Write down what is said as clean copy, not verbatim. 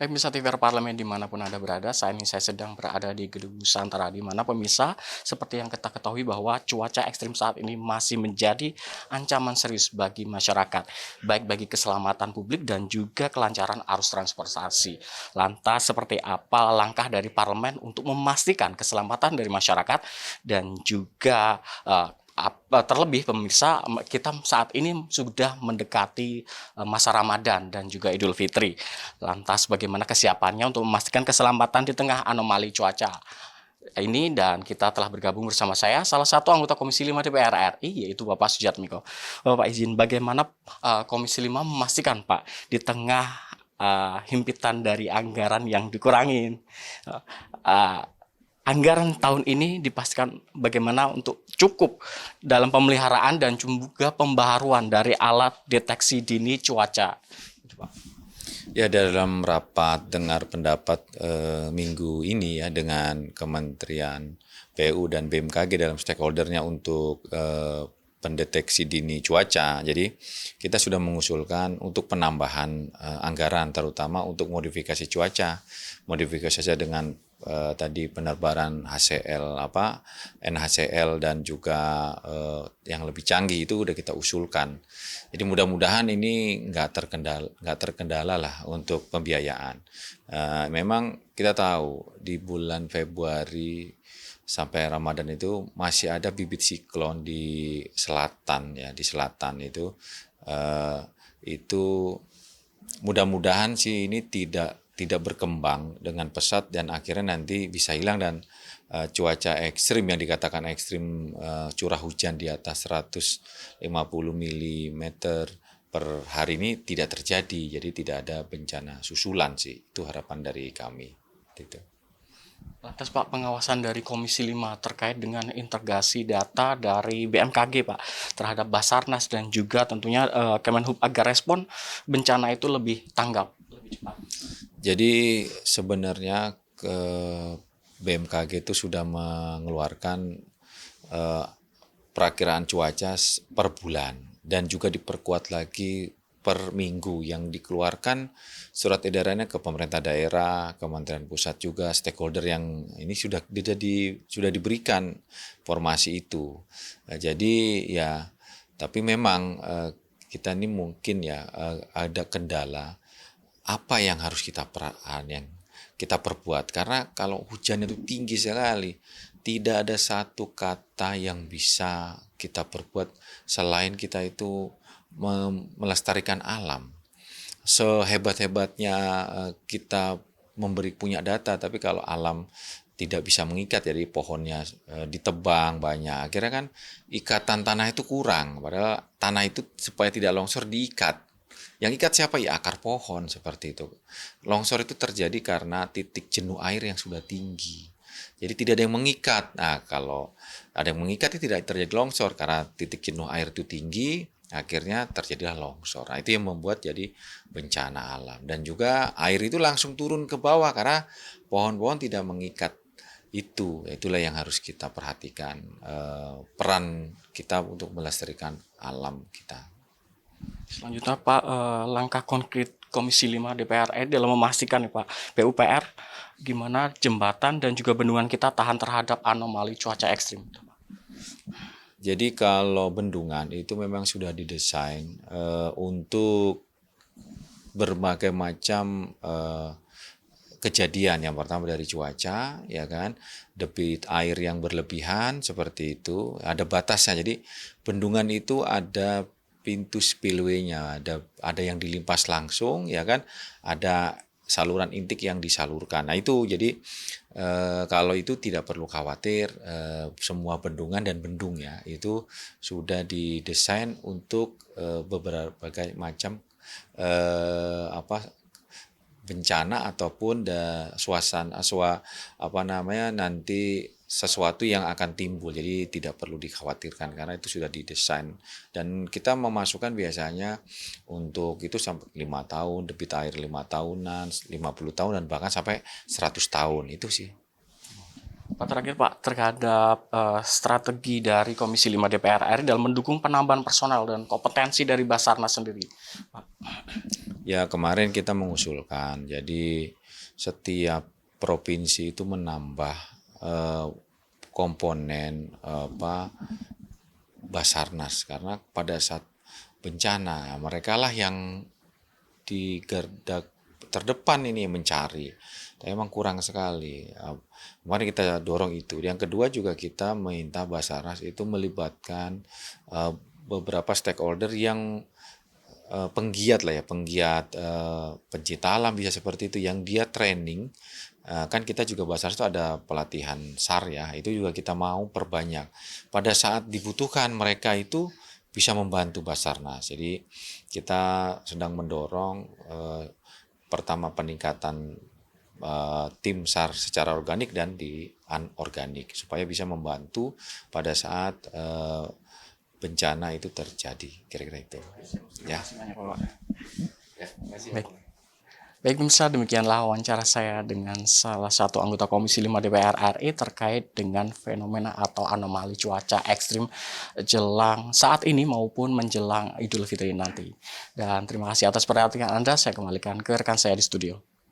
Pemirsa TVR Parlemen dimanapun Anda berada, saat ini saya sedang berada di Gedung Nusantara, di mana pemirsa seperti yang kita ketahui bahwa cuaca ekstrim saat ini masih menjadi ancaman serius bagi masyarakat, baik bagi keselamatan publik dan juga kelancaran arus transportasi. Lantas seperti apa langkah dari Parlemen untuk memastikan keselamatan dari masyarakat dan juga terlebih pemirsa, kita saat ini sudah mendekati masa Ramadan dan juga Idul Fitri. Lantas bagaimana kesiapannya untuk memastikan keselamatan di tengah anomali cuaca ini, dan kita telah bergabung bersama saya salah satu anggota Komisi 5 DPR RI, yaitu Bapak Sujatmiko. Bapak izin, bagaimana Komisi 5 memastikan Pak di tengah himpitan dari anggaran yang dikurangin, uh, anggaran tahun ini dipastikan bagaimana untuk cukup dalam pemeliharaan dan juga pembaharuan dari alat deteksi dini cuaca. Ya, dalam rapat dengar pendapat minggu ini ya dengan Kementerian PU dan BMKG dalam stakeholdernya untuk pendeteksi dini cuaca. Jadi kita sudah mengusulkan untuk penambahan anggaran terutama untuk modifikasi cuaca. Modifikasi saja dengan tadi penerbaran NHCL dan juga yang lebih canggih itu udah kita usulkan. Jadi mudah-mudahan ini nggak terkendala lah untuk pembiayaan. Memang kita tahu di bulan Februari sampai Ramadan itu masih ada bibit siklon di selatan ya, di selatan itu mudah-mudahan sih ini tidak berkembang dengan pesat dan akhirnya nanti bisa hilang dan cuaca ekstrim yang dikatakan ekstrim, curah hujan di atas 150 mm per hari ini tidak terjadi. Jadi tidak ada bencana susulan sih. Itu harapan dari kami. Gitu. Lantas Pak, pengawasan dari Komisi 5 terkait dengan integrasi data dari BMKG Pak terhadap Basarnas dan juga tentunya Kemenhub agar respon bencana itu lebih tanggap, lebih cepat. Jadi sebenarnya BMKG itu sudah mengeluarkan perakiraan cuaca per bulan dan juga diperkuat lagi per minggu yang dikeluarkan surat edarannya ke pemerintah daerah, Kementerian Pusat juga, stakeholder yang ini sudah diberikan informasi itu. Jadi ya, tapi memang kita ini mungkin ya ada kendala apa yang harus kita perbuat, karena kalau hujan itu tinggi sekali tidak ada satu kata yang bisa kita perbuat selain kita itu melestarikan alam. Sehebat-hebatnya kita punya data, tapi kalau alam tidak bisa mengikat, jadi pohonnya ditebang banyak, akhirnya kan ikatan tanah itu kurang, padahal tanah itu supaya tidak longsor diikat. Yang ikat siapa? Ya akar pohon, seperti itu. Longsor itu terjadi karena titik jenuh air yang sudah tinggi. Jadi tidak ada yang mengikat. Nah, kalau ada yang mengikat itu tidak terjadi longsor karena titik jenuh air itu tinggi, akhirnya terjadilah longsor. Nah, itu yang membuat jadi bencana alam. Dan juga air itu langsung turun ke bawah karena pohon-pohon tidak mengikat itu. Itulah yang harus kita perhatikan, peran kita untuk melestarikan alam kita. Selanjutnya Pak, langkah konkret Komisi 5 DPR RI dalam memastikan nih Pak, PUPR gimana jembatan dan juga bendungan kita tahan terhadap anomali cuaca ekstrim. Jadi kalau bendungan itu memang sudah didesain untuk berbagai macam kejadian. Yang pertama dari cuaca, ya kan, debit air yang berlebihan seperti itu, ada batasnya. Jadi bendungan itu ada pintu spillway-nya, ada yang dilimpas langsung, ya kan, ada saluran intik yang disalurkan. Nah itu jadi kalau itu tidak perlu khawatir, semua bendungan dan bendung ya itu sudah didesain untuk berbagai macam bencana ataupun nanti sesuatu yang akan timbul. Jadi tidak perlu dikhawatirkan karena itu sudah didesain dan kita memasukkan biasanya untuk itu sampai 5 tahun, debit air 5 tahunan, 50 tahun dan bahkan sampai 100 tahun itu sih. Pak, terakhir Pak, terhadap strategi dari Komisi 5 DPR RI dalam mendukung penambahan personel dan kompetensi dari Basarnas sendiri. Pak. Ya kemarin kita mengusulkan, jadi setiap provinsi itu menambah eh, komponen Basarnas karena pada saat bencana mereka lah yang di garda terdepan ini mencari. Tapi memang kurang sekali. Kemarin kita dorong itu. Yang kedua juga kita minta Basarnas itu melibatkan beberapa stakeholder yang penggiat lah ya, penggiat pencinta alam bisa seperti itu yang dia training. Kan kita juga Basarnas itu ada pelatihan SAR ya, itu juga kita mau perbanyak. Pada saat dibutuhkan mereka itu bisa membantu Basarnas. Jadi kita sedang mendorong pertama peningkatan tim SAR secara organik dan di anorganik supaya bisa membantu pada saat bencana itu terjadi, kira-kira itu. Ya. Baik. Baik pemirsa, demikianlah wawancara saya dengan salah satu anggota Komisi 5 DPR RI terkait dengan fenomena atau anomali cuaca ekstrim jelang saat ini maupun menjelang Idul Fitri nanti. Dan terima kasih atas perhatian Anda, saya kembalikan ke rekan saya di studio.